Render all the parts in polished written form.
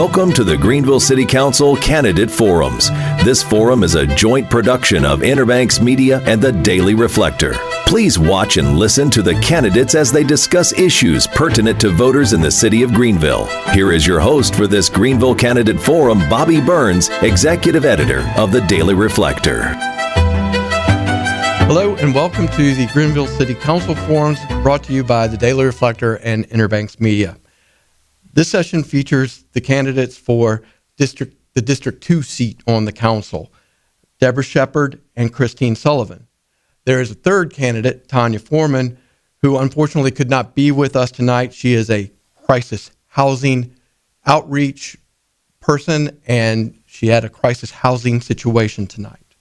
Welcome to the Greenville City Council Candidate Forums. This forum is a joint production of Interbanks Media and the Daily Reflector. Please watch and listen to the candidates as they discuss issues pertinent to voters in the city of Greenville. Here is your host for this Greenville Candidate Forum, Bobby Burns, Executive Editor of the Daily Reflector. Hello and welcome to the Greenville City Council Forums brought to you by the Daily Reflector and Interbanks Media. This session features the candidates for the District 2 seat on the council, Deborah Sheppard and Kristine Sullivan. There is a third candidate, Tanya Foreman, who unfortunately could not be with us tonight. She is a crisis housing outreach person, and she had a crisis housing situation tonight.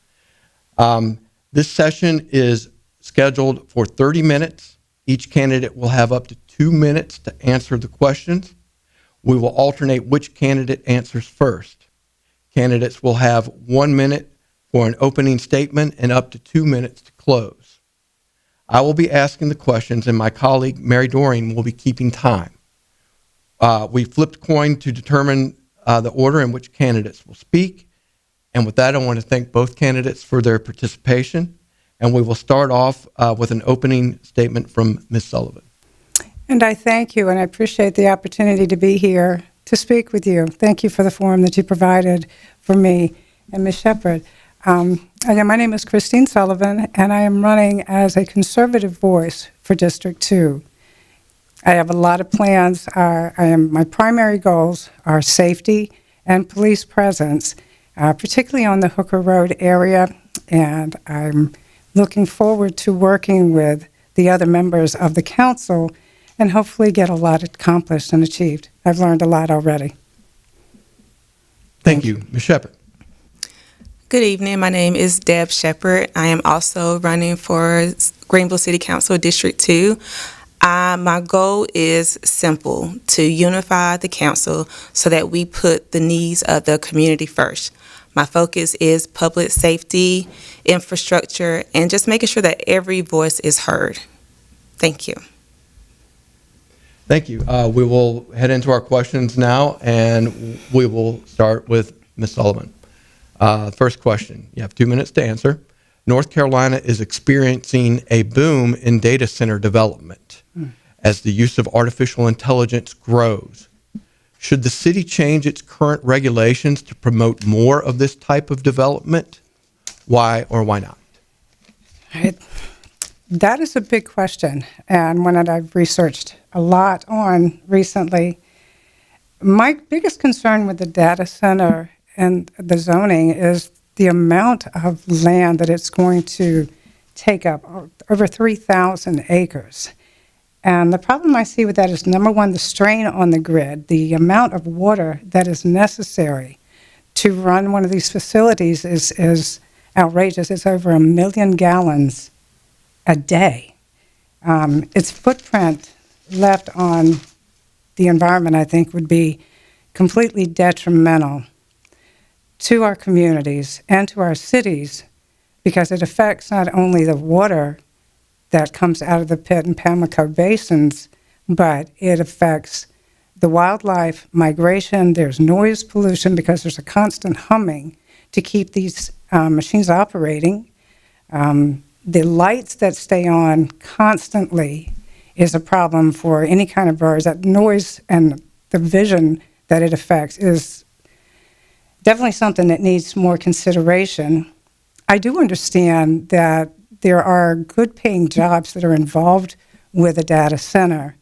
This session is scheduled for 30 minutes. Each candidate will have up to 2 minutes to answer the questions. We will alternate which candidate answers first. Candidates will have 1 minute for an opening statement and up to 2 minutes to close. I will be asking the questions and my colleague Mary Doreen will be keeping time. We flipped a coin to determine the order in which candidates will speak. And with that, I want to thank both candidates for their participation. And we will start off with an opening statement from Ms. Sullivan. And I thank you, and I appreciate the opportunity to be here to speak with you. Thank you for the forum that you provided for me and Ms. Sheppard. Again, my name is Kristine Sullivan, and I am running as a conservative voice for District 2. I have a lot of plans. My primary goals are safety and police presence, particularly on the Hooker Road area, and I'm looking forward to working with the other members of the council and hopefully get a lot accomplished and achieved. I've learned a lot already. Thank you. Ms. Sheppard. Good evening. My name is Deb Sheppard. I am also running for Greenville City Council District 2. My goal is simple, to unify the council so that we put the needs of the community first. My focus is public safety, infrastructure, and just making sure that every voice is heard. Thank you. Thank you. We will head into our questions now, and we will start with Ms. Sullivan. First question. You have 2 minutes to answer. North Carolina is experiencing a boom in data center development as the use of artificial intelligence grows. Should the city change its current regulations to promote more of this type of development? Why or why not? That is a big question, and one that I've researched a lot on recently. My biggest concern with the data center and the zoning is the amount of land that it's going to take up, over 3,000 acres. And the problem I see with that is, number one, the strain on the grid, the amount of water that is necessary to run one of these facilities is outrageous. It's over 1 million gallons a day. Its footprint left on the environment, I think, would be completely detrimental to our communities and to our cities, because it affects not only the water that comes out of the Pitt and Pamlico basins, but it affects the wildlife migration. There's noise pollution because there's a constant humming to keep these machines operating. The lights that stay on constantly is a problem for any kind of birds. That noise and the vision that it affects is definitely something that needs more consideration. I do understand that there are good paying jobs that are involved with a data center.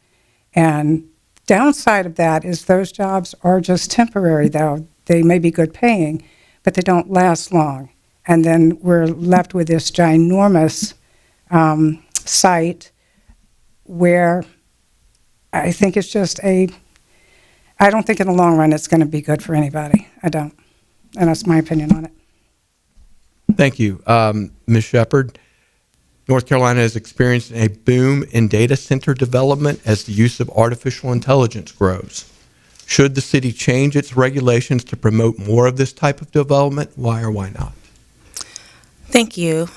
And downside of that is those jobs are just temporary, though. They may be good paying, but they don't last long. And then we're left with this ginormous site where I think it's just I don't think in the long run it's going to be good for anybody. I don't. And that's my opinion on it. Thank you. Ms. Sheppard, North Carolina is experiencing a boom in data center development as the use of artificial intelligence grows. Should the city change its regulations to promote more of this type of development? Why or why not? Thank you.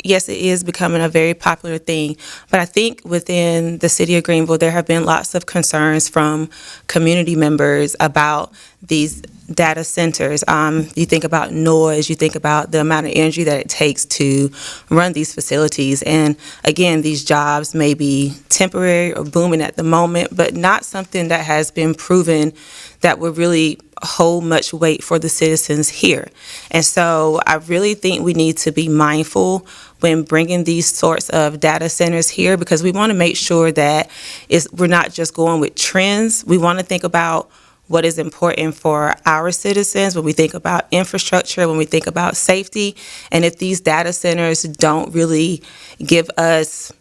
yes, it is becoming a very popular thing. But I think within the city of Greenville, there have been lots of concerns from community members about these data centers. You think about noise, you think about the amount of energy that it takes to run these facilities. And again, these jobs may be temporary or booming at the moment, but not something that has been proven that would really hold much weight for the citizens here. And so I really think we need to be mindful when bringing these sorts of data centers here, because we want to make sure that we're not just going with trends. We want to think about what is important for our citizens when we think about infrastructure, when we think about safety. And if these data centers don't really give us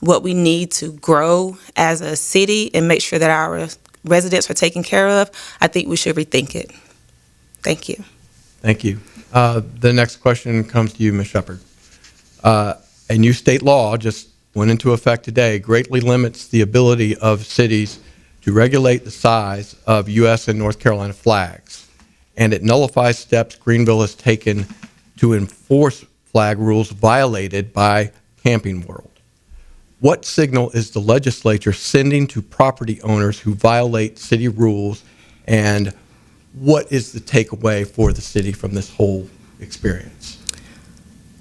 what we need to grow as a city and make sure that our residents are taken care of, I think we should rethink it. Thank you. Thank you. The next question comes to you, Ms. Sheppard. A new state law just went into effect today, greatly limits the ability of cities to regulate the size of U.S. and North Carolina flags, and it nullifies steps Greenville has taken to enforce flag rules violated by Camping World. What signal is the legislature sending to property owners who violate city rules, and what is the takeaway for the city from this whole experience?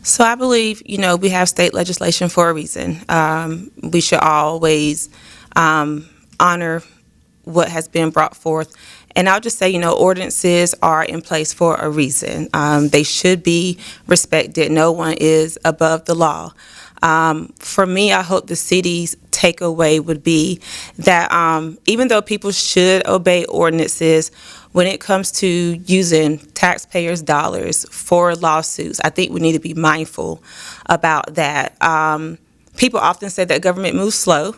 So I believe, we have state legislation for a reason. We should always honor what has been brought forth. And I'll just say, ordinances are in place for a reason. They should be respected. No one is above the law. For me, I hope the city's takeaway would be that even though people should obey ordinances, when it comes to using taxpayers' dollars for lawsuits, I think we need to be mindful about that. People often say that government moves slow,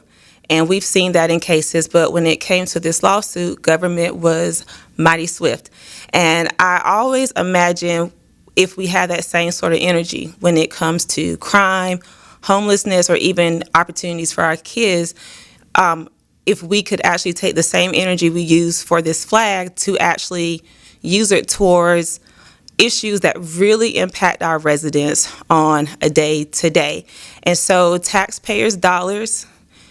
and we've seen that in cases, but when it came to this lawsuit, government was mighty swift. And I always imagine if we had that same sort of energy when it comes to crime, homelessness, or even opportunities for our kids, if we could actually take the same energy we use for this flag to actually use it towards issues that really impact our residents on a day-to-day. And so taxpayers' dollars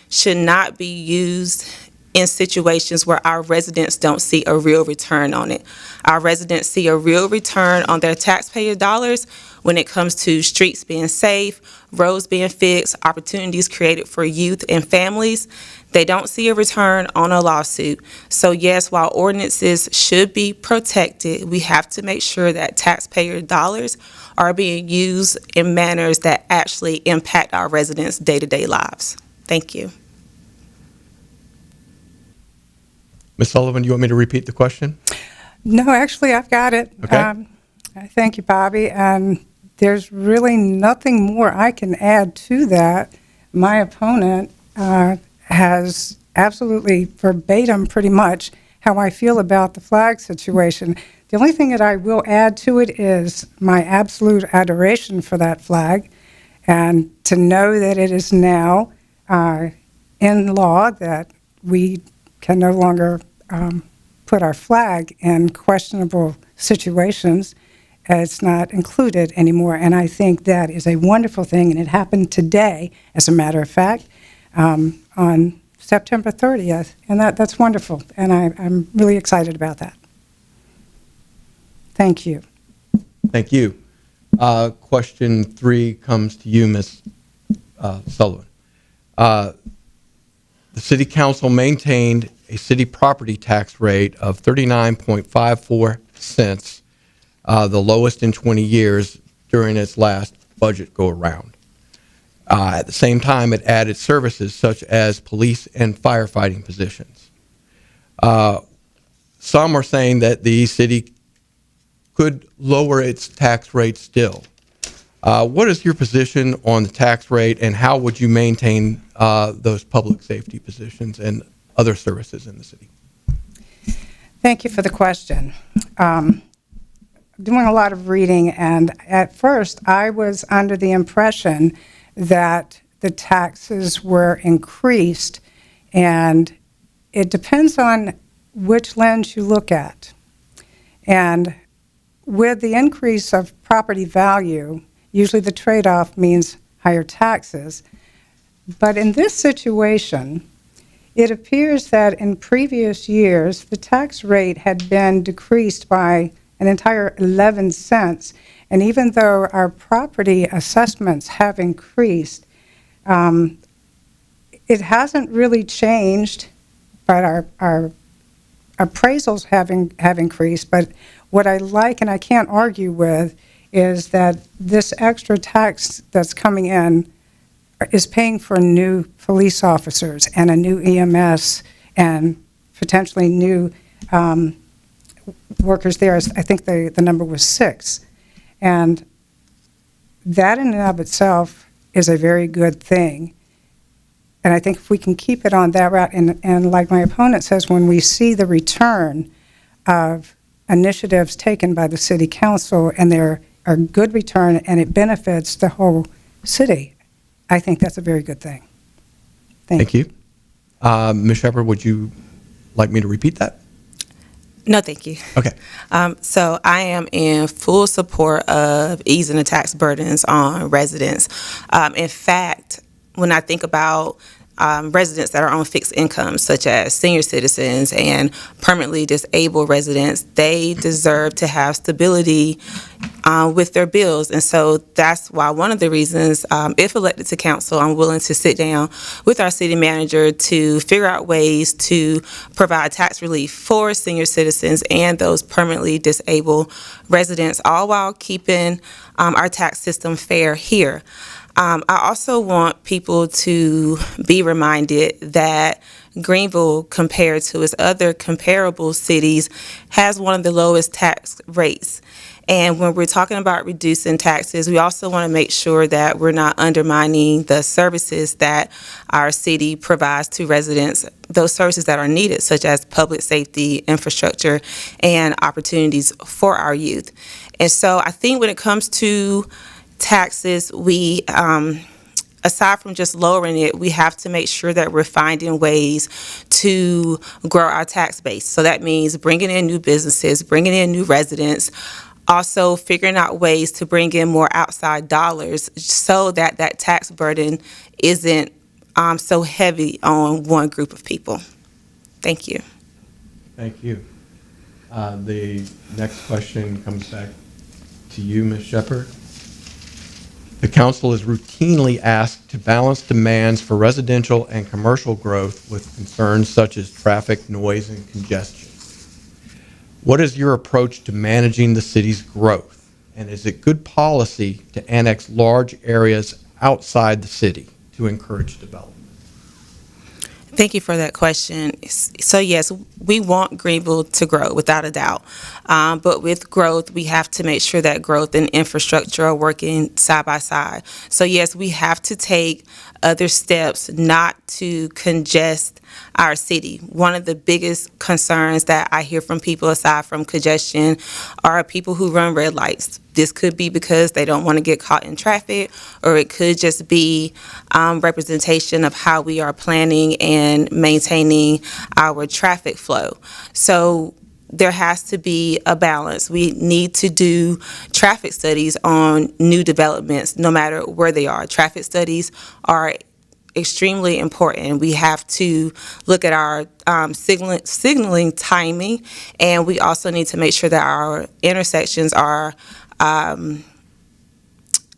should not be used in situations where our residents don't see a real return on it. Our residents see a real return on their taxpayer dollars when it comes to streets being safe, roads being fixed, opportunities created for youth and families. They don't see a return on a lawsuit. So yes, while ordinances should be protected, we have to make sure that taxpayer dollars are being used in manners that actually impact our residents' day-to-day lives. Thank you. Ms. Sullivan, you want me to repeat the question? No, actually, I've got it. Okay. Thank you, Bobby. And there's really nothing more I can add to that. My opponent has absolutely verbatim pretty much how I feel about the flag situation. The only thing that I will add to it is my absolute adoration for that flag, and to know that it is now in law that we can no longer put our flag in questionable situations. It's not included anymore, and I think that is a wonderful thing, and it happened today, as a matter of fact, on September 30th, and that's wonderful, and I'm really excited about that. Thank you. Thank you. Question 3 comes to you, Ms. Sullivan. The City Council maintained a city property tax rate of 39.54 cents, the lowest in 20 years during its last budget go-around. At the same time, it added services such as police and firefighting positions. Some are saying that the city could lower its tax rate still. What is your position on the tax rate, and how would you maintain those public safety positions and other services in the city? Thank you for the question. Doing a lot of reading, and at first I was under the impression that the taxes were increased, and it depends on which lens you look at. And with the increase of property value, Usually the trade-off means higher taxes. But in this situation, it appears that in previous years, the tax rate had been decreased by an entire 11 cents. And even though our property assessments have increased, it hasn't really changed, but our appraisals have increased. But what I like, and I can't argue with, is that this extra tax that's coming in is paying for new police officers and a new EMS and potentially new workers there. I think the number was 6. And that in and of itself is a very good thing. And I think if we can keep it on that route, and like my opponent says, when we see the return of initiatives taken by the city council and they're a good return and it benefits the whole city, I think that's a very good thing. Thank you. Ms. Sheppard, would you like me to repeat that? No, thank you. Okay. So I am in full support of easing the tax burdens on residents. In fact, when I think about residents that are on fixed incomes, such as senior citizens and permanently disabled residents, they deserve to have stability with their bills. And so that's why one of the reasons, if elected to council, I'm willing to sit down with our city manager to figure out ways to provide tax relief for senior citizens and those permanently disabled residents, all while keeping our tax system fair here. I also want people to be reminded that Greenville, compared to its other comparable cities, has one of the lowest tax rates. And when we're talking about reducing taxes, we also want to make sure that we're not undermining the services that our city provides to residents, those services that are needed, such as public safety, infrastructure, and opportunities for our youth. And so I think when it comes to taxes, we, aside from just lowering it, we have to make sure that we're finding ways to grow our tax base. So that means bringing in new businesses, bringing in new residents, also figuring out ways to bring in more outside dollars so that that tax burden isn't so heavy on one group of people. Thank you. Thank you. The next question comes back to you, Ms. Sheppard. The council is routinely asked to balance demands for residential and commercial growth with concerns such as traffic, noise, and congestion. What is your approach to managing the city's growth? And is it good policy to annex large areas outside the city to encourage development? Thank you for that question. So yes, we want Greenville to grow without a doubt. But with growth, we have to make sure that growth and infrastructure are working side by side. So yes, we have to take other steps not to congest our city. One of the biggest concerns that I hear from people, aside from congestion, are people who run red lights. This could be because they don't want to get caught in traffic, or it could just be representation of how we are planning and maintaining our traffic flow. So there has to be a balance. We need to do traffic studies on new developments, no matter where they are. Traffic studies are extremely important. We have to look at our signaling timing, and we also need to make sure that our intersections are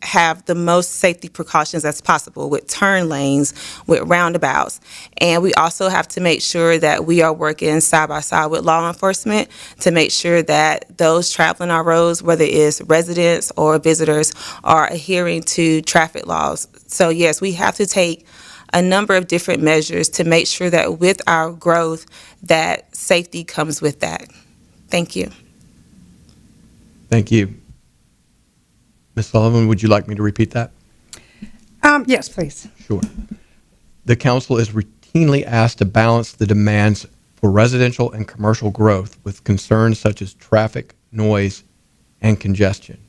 have the most safety precautions as possible, with turn lanes, with roundabouts. And we also have to make sure that we are working side by side with law enforcement to make sure that those traveling our roads, whether it's residents or visitors, are adhering to traffic laws. So yes, we have to take a number of different measures to make sure that with our growth, that safety comes with that. Thank you. Thank you. Ms. Sullivan, would you like me to repeat that? Yes, please. Sure. The council is routinely asked to balance the demands for residential and commercial growth with concerns such as traffic, noise, and congestion.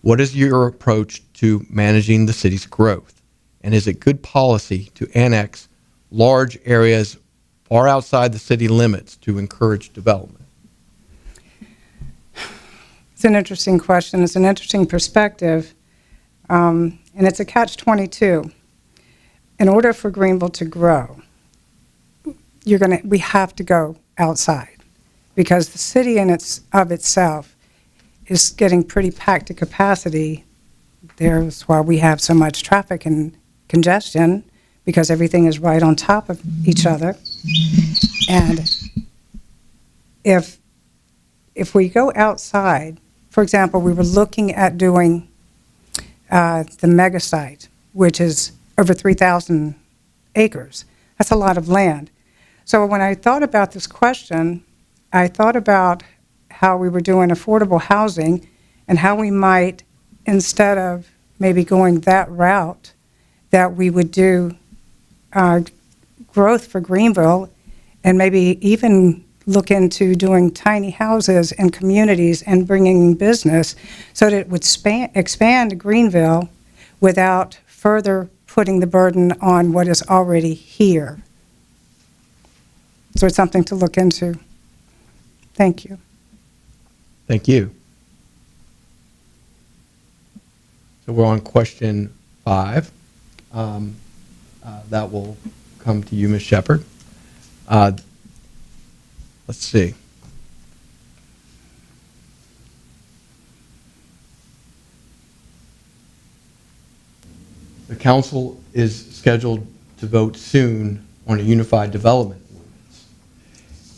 What is your approach to managing the city's growth? And is it good policy to annex large areas far outside the city limits to encourage development? It's an interesting question. It's an interesting perspective. And it's a catch-22. In order for Greenville to grow, we have to go outside, because the city of itself is getting pretty packed to capacity. There's why we have so much traffic and congestion, because everything is right on top of each other. And if we go outside, for example, we were looking at doing the mega site, which is over 3,000 acres. That's a lot of land. So when I thought about this question, I thought about how we were doing affordable housing and how we might, instead of maybe going that route, that we would do growth for Greenville, and maybe even look into doing tiny houses in communities and bringing business so that it would expand Greenville without further putting the burden on what is already here. So it's something to look into. Thank you. Thank you. So we're on question 5. That will come to you, Ms. Sheppard. Let's see. The council is scheduled to vote soon on a unified development ordinance.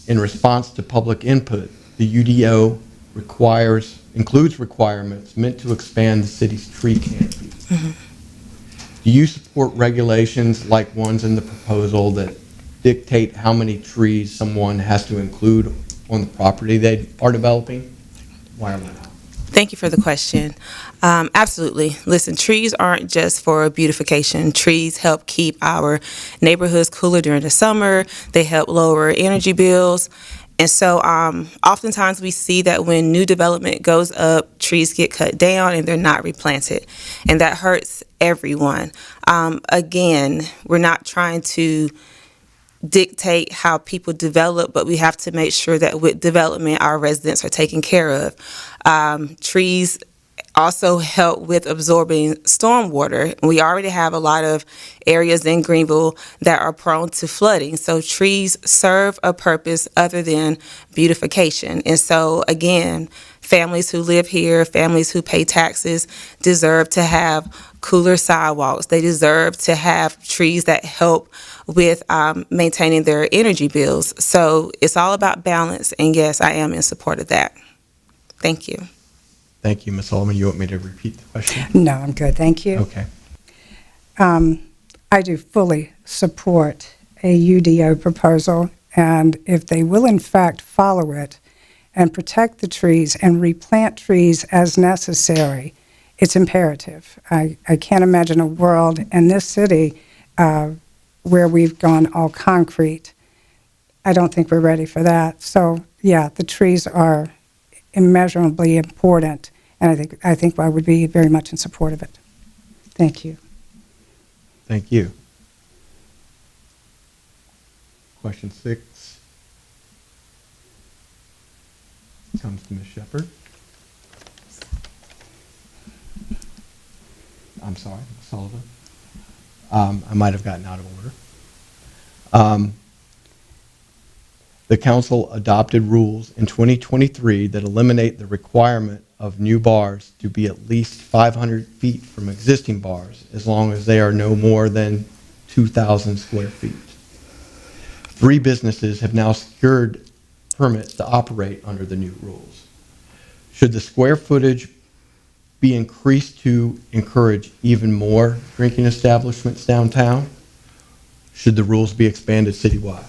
In response to public input, the UDO includes requirements meant to expand the city's tree canopy. Mm-hmm. Do you support regulations like ones in the proposal that dictate how many trees someone has to include on the property they are developing? Why or why not? Thank you for the question. Absolutely. Listen, trees aren't just for beautification. Trees help keep our neighborhoods cooler during the summer. They help lower energy bills. And so oftentimes we see that when new development goes up, trees get cut down and they're not replanted. And that hurts everyone. Again, we're not trying to dictate how people develop, but we have to make sure that with development, our residents are taken care of. Trees also help with absorbing stormwater. We already have a lot of areas in Greenville that are prone to flooding. So trees serve a purpose other than beautification. And so again, families who live here, families who pay taxes deserve to have cooler sidewalks. They deserve to have trees that help with maintaining their energy bills. So it's all about balance. And yes, I am in support of that. Thank you. Thank you, Ms. Sullivan. You want me to repeat the question? No, I'm good. Thank you. Okay. I do fully support a UDO proposal, and if they will in fact follow it and protect the trees and replant trees as necessary, it's imperative. I can't imagine a world in this city where we've gone all concrete. I don't think we're ready for that. So yeah, the trees are immeasurably important, and I think I would be very much in support of it. Thank you. Thank you. Question 6 comes to Ms. Sheppard. I'm sorry, Ms. Sullivan. I might have gotten out of order. The council adopted rules in 2023 that eliminate the requirement of new bars to be at least 500 feet from existing bars, as long as they are no more than 2,000 square feet. 3 businesses have now secured permits to operate under the new rules. Should the square footage be increased to encourage even more drinking establishments downtown? Should the rules be expanded citywide?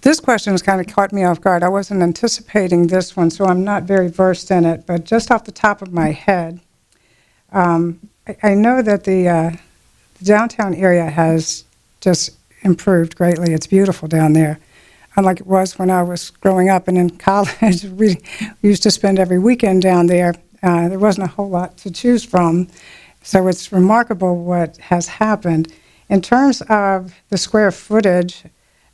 This question has kind of caught me off guard. I wasn't anticipating this one, so I'm not very versed in it. But just off the top of my head, I know that the downtown area has just improved greatly. It's beautiful down there. Unlike it was when I was growing up and in college, we used to spend every weekend down there. There wasn't a whole lot to choose from. So it's remarkable what has happened. In terms of the square footage,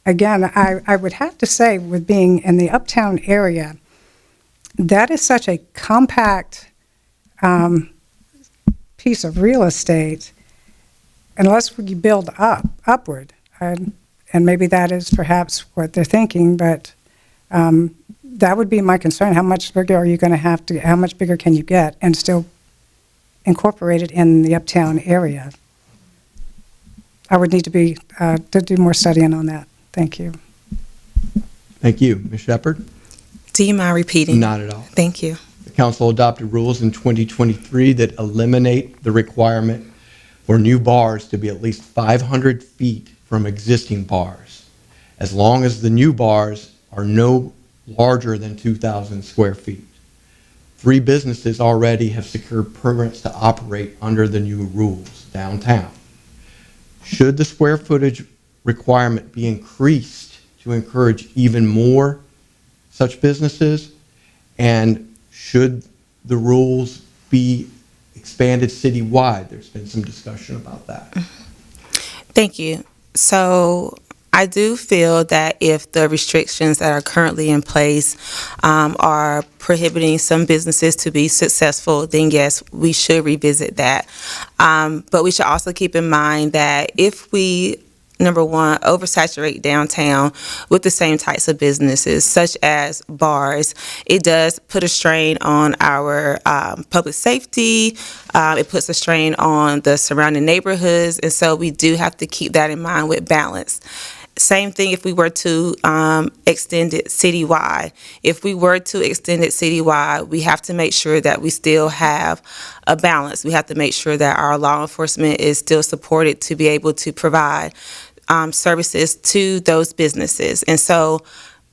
again, I would have to say, with being in the uptown area, that is such a compact piece of real estate, unless we build upward, and maybe that is perhaps what they're thinking, but that would be my concern. How much bigger are you going to have to, how much bigger can you get and still incorporate it in the uptown area? I would need to do more studying on that. Thank you. Thank you. Ms. Sheppard? Do you mind repeating? Not at all. Thank you. The council adopted rules in 2023 that eliminate the requirement for new bars to be at least 500 feet from existing bars, as long as the new bars are no larger than 2,000 square feet. 3 businesses already have secured permits to operate under the new rules downtown. Should the square footage requirement be increased to encourage even more such businesses? And should the rules be expanded citywide? There's been some discussion about that. Thank you. So I do feel that if the restrictions that are currently in place are prohibiting some businesses to be successful, then yes, we should revisit that. But we should also keep in mind that if we, number one, oversaturate downtown with the same types of businesses, such as bars, it does put a strain on our public safety. It puts a strain on the surrounding neighborhoods. And so we do have to keep that in mind with balance. Same thing if we were to extend it citywide. If we were to extend it citywide, we have to make sure that we still have a balance. We have to make sure that our law enforcement is still supported to be able to provide services to those businesses. And so,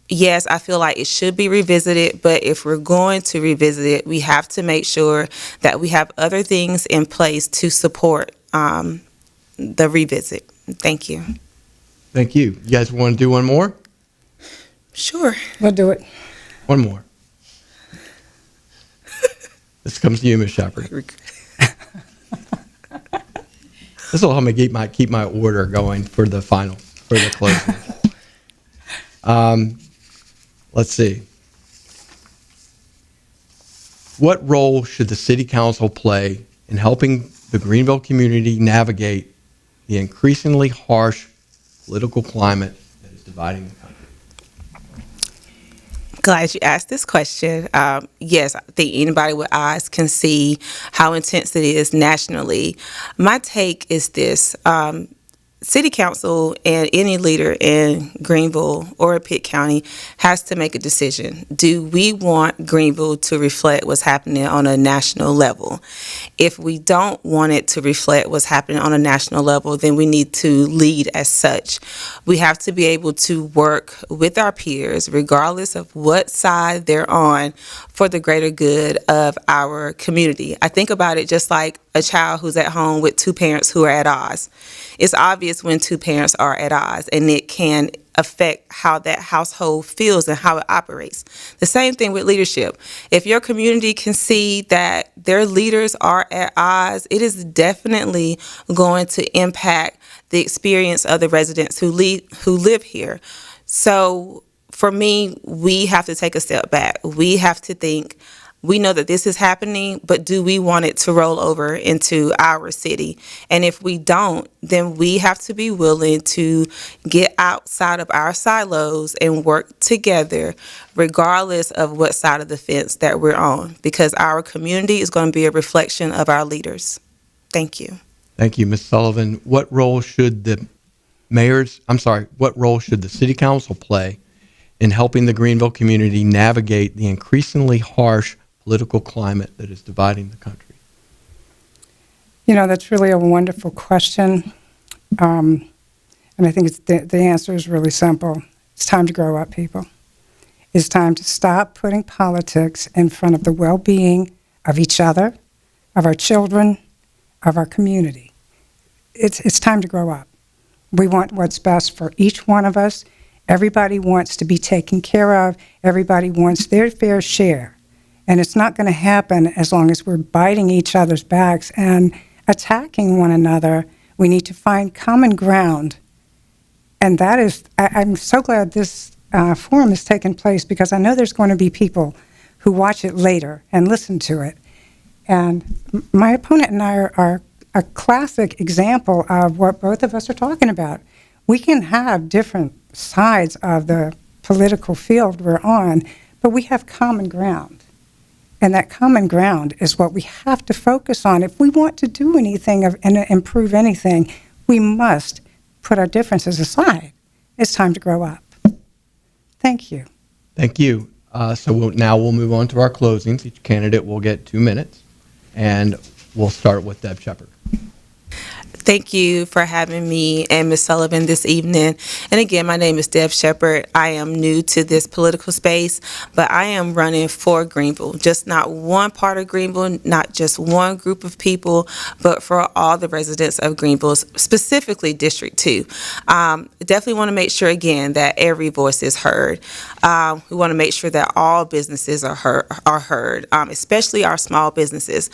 yes, I feel like it should be revisited, but if we're going to revisit it, we have to make sure that we have other things in place to support the revisit. Thank you. Thank you. You guys want to do one more? Sure. We'll do it. One more. This comes to you, Ms. Sheppard. This will help me keep my order going for the closing. Let's see. What role should the city council play in helping the Greenville community navigate the increasingly harsh political climate that is dividing the country? Glad you asked this question. Yes, I think anybody with eyes can see how intense it is nationally. My take is this. City Council and any leader in Greenville or Pitt County has to make a decision. Do we want Greenville to reflect what's happening on a national level? If we don't want it to reflect what's happening on a national level, then we need to lead as such. We have to be able to work with our peers, regardless of what side they're on, for the greater good of our community. I think about it just like a child who's at home with 2 parents who are at odds. It's obvious when 2 parents are at odds, and it can affect how that household feels and how it operates. The same thing with leadership. If your community can see that their leaders are at odds, it is definitely going to impact the experience of the residents who live here. So for me, we have to take a step back. We have to think, we know that this is happening, but do we want it to roll over into our city? And if we don't, then we have to be willing to get outside of our silos and work together, regardless of what side of the fence that we're on, because our community is going to be a reflection of our leaders. Thank you. Thank you, Ms. Sullivan. What role should the city council play in helping the Greenville community navigate the increasingly harsh political climate that is dividing the country? You know, that's really a wonderful question. And I think the answer is really simple. It's time to grow up, people. It's time to stop putting politics in front of the well-being of each other, of our children, of our community. It's time to grow up. We want what's best for each one of us. Everybody wants to be taken care of. Everybody wants their fair share. And it's not going to happen as long as we're biting each other's backs and attacking one another. We need to find common ground. And that is, I'm so glad this forum has taken place, because I know there's going to be people who watch it later and listen to it. And my opponent and I are a classic example of what both of us are talking about. We can have different sides of the political field we're on, but we have common ground. And that common ground is what we have to focus on. If we want to do anything and improve anything, we must put our differences aside. It's time to grow up. Thank you. Thank you. Now we'll move on to our closings. Each candidate will get 2 minutes, and we'll start with Deb Sheppard. Thank you for having me and Ms. Sullivan this evening. And again, my name is Deb Sheppard. I am new to this political space, but I am running for Greenville. Just not one part of Greenville, not just one group of people, but for all the residents of Greenville, specifically District 2. Definitely want to make sure, again, that every voice is heard. We want to make sure that all businesses are heard, especially our small businesses.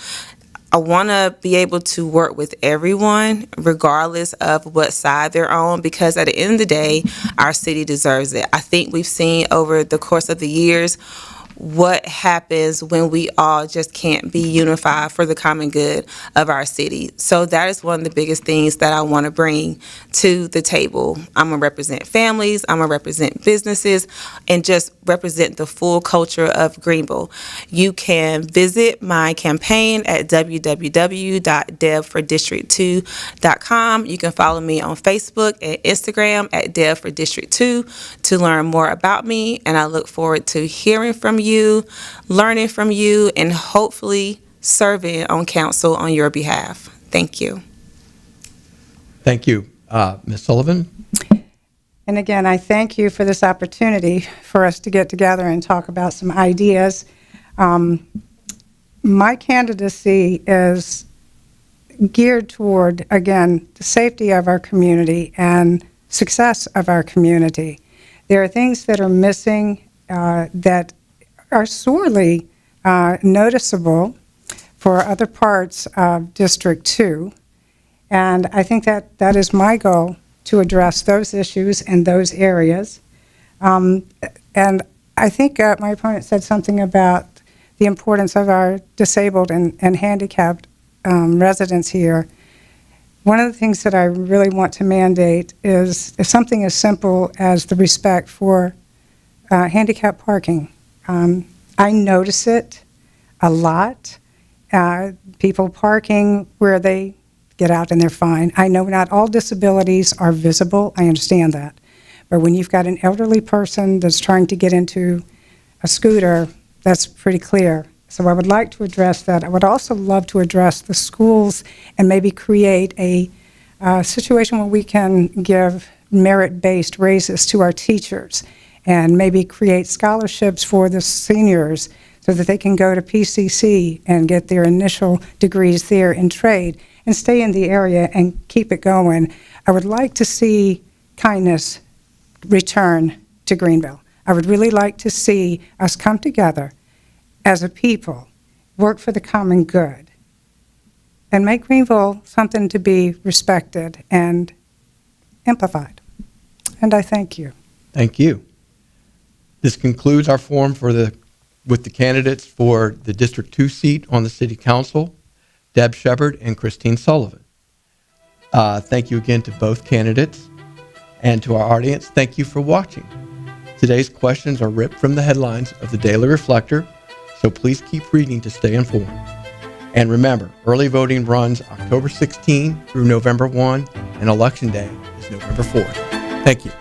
I want to be able to work with everyone, regardless of what side they're on, because at the end of the day, our city deserves it. I think we've seen over the course of the years what happens when we all just can't be unified for the common good of our city. So that is one of the biggest things that I want to bring to the table. I'm going to represent families, I'm going to represent businesses, and just represent the full culture of Greenville. You can visit my campaign at www.debfordistrict2.com. You can follow me on Facebook and Instagram at Deb for District 2 to learn more about me, and I look forward to hearing from you, learning from you, and hopefully serving on council on your behalf. Thank you. Thank you. Ms. Sullivan? And again, I thank you for this opportunity for us to get together and talk about some ideas. My candidacy is geared toward, again, the safety of our community and success of our community. There are things that are missing that are sorely noticeable for other parts of District 2. And I think that is my goal, to address those issues in those areas. And I think my opponent said something about the importance of our disabled and handicapped residents here. One of the things that I really want to mandate is something as simple as the respect for handicap parking. I notice it a lot. People parking where they get out and they're fine. I know not all disabilities are visible. I understand that. But when you've got an elderly person that's trying to get into a scooter, that's pretty clear. So I would like to address that. I would also love to address the schools and maybe create a situation where we can give merit-based raises to our teachers and maybe create scholarships for the seniors so that they can go to PCC and get their initial degrees there in trade and stay in the area and keep it going. I would like to see kindness return to Greenville. I would really like to see us come together as a people, work for the common good, and make Greenville something to be respected and amplified. And I thank you. Thank you. This concludes our forum with the candidates for the District 2 seat on the City Council, Deb Sheppard and Kristine Sullivan. Thank you again to both candidates, and to our audience, thank you for watching. Today's questions are ripped from the headlines of the Daily Reflector, so please keep reading to stay informed. And remember, early voting runs October 16 through November 1, and Election Day is November 4th. Thank you.